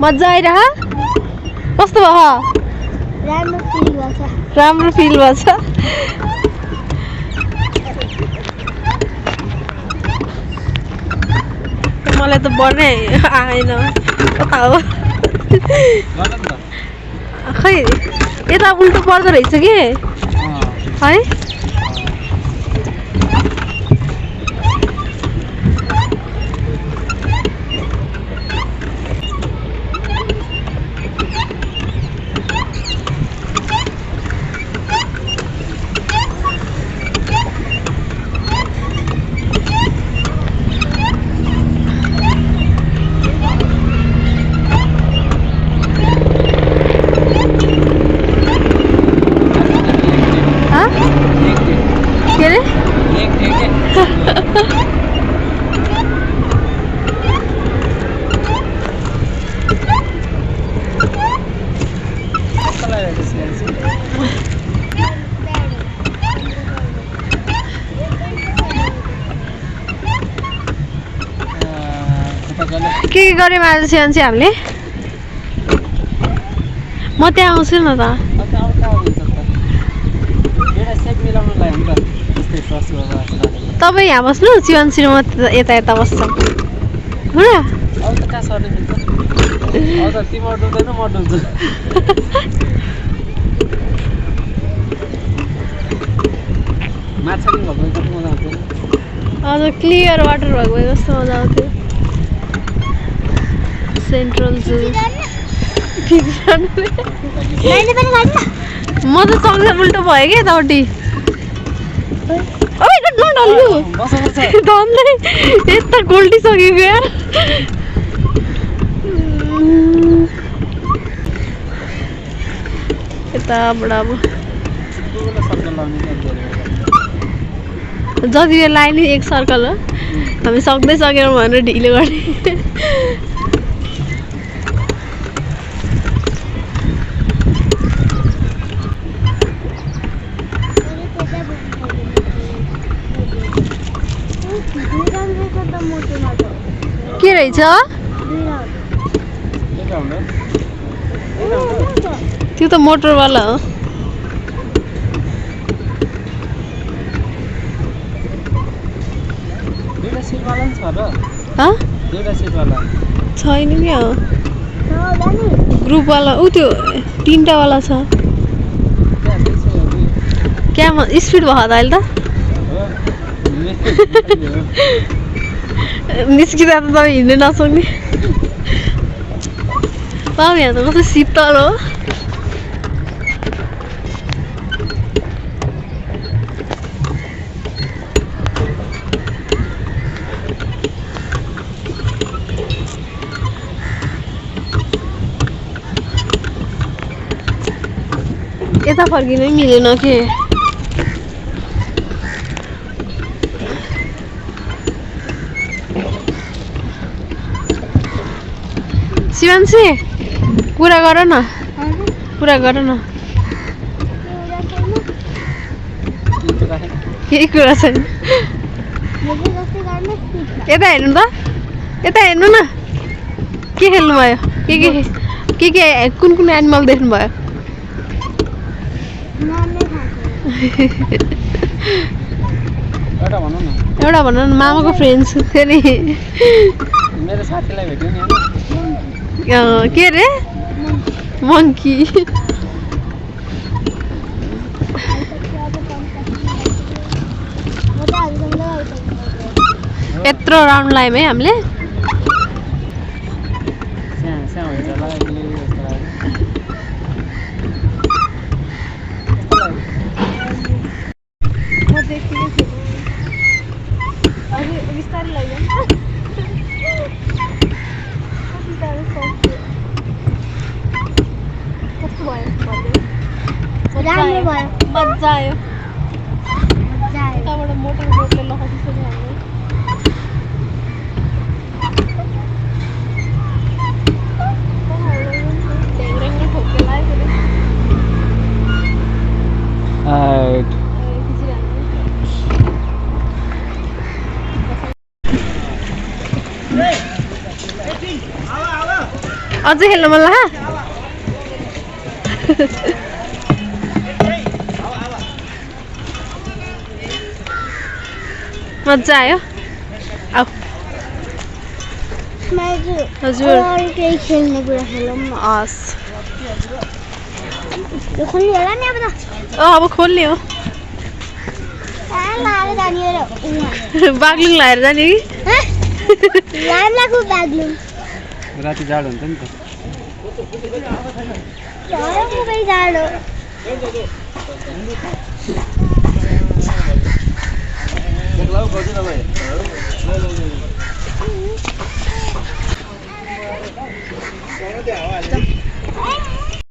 मजा आइरह कस्तो भयो राम्रो फिल भछ मलाई त बढ्नै आएन कता हो खै यता उल्टो पर्दो रहेछ कि है के गर्यौँ आज सियान चाहिँ हामीले म त्यहाँ आउँछु न त तपाईँ यहाँ बस्नु चिवनसिर म यता यता बस्छ आज क्लियर वाटर भएको भए कस्तो मजा आउँथ्यो सेन्ट्रल जू म त सँगै उल्टो भयो कि यतापट्टि यता गोल्टिसक्यो क्या यताबाट अब जति बेला आयो नि एक सर्कल हो हामी सक्दै सकेनौँ भनेर ढिलो गर्ने के रहेछ त्यो त मोटरवाला हो छैन क्या हो ग्रुपवाला ऊ त्यो तीनटावाला छ क्या स्पिड भयो त अहिले त निस्किँदा त तपाईँ हिँड्नु नसक्ने पाऊ यहाँ त कस्तो शीतल हो यता फर्किनै मिलेन के शिवांशी कुरा गर न केही कुरा छैन यता हेर्नु त यता हेर्नु न के खेल्नु भयो के कुन एनिमल देख्नु भयो एउटा भन न मामाको फ्रेन्ड्स फेरि मेरो साथीलाई भेट्यो नि के रे मङ्की यत्रो राउन्ड लायौँ है हामीले मजा आयो यताबाट मोटर बोटले लगाइसक्यो हामीले अझै खेल्नु मन लाग्यो मजा आयो आऊ हजुर केही खेल्ने कुरा खेलौँ न हस् यो खोल्ने होला नि अब त अब खोल्ने हो लाएर जाने हो बाग्लुङ लाएर जाने कि लामलाको बाग्लुङ राति जाडो हुन्छ नि त जाडो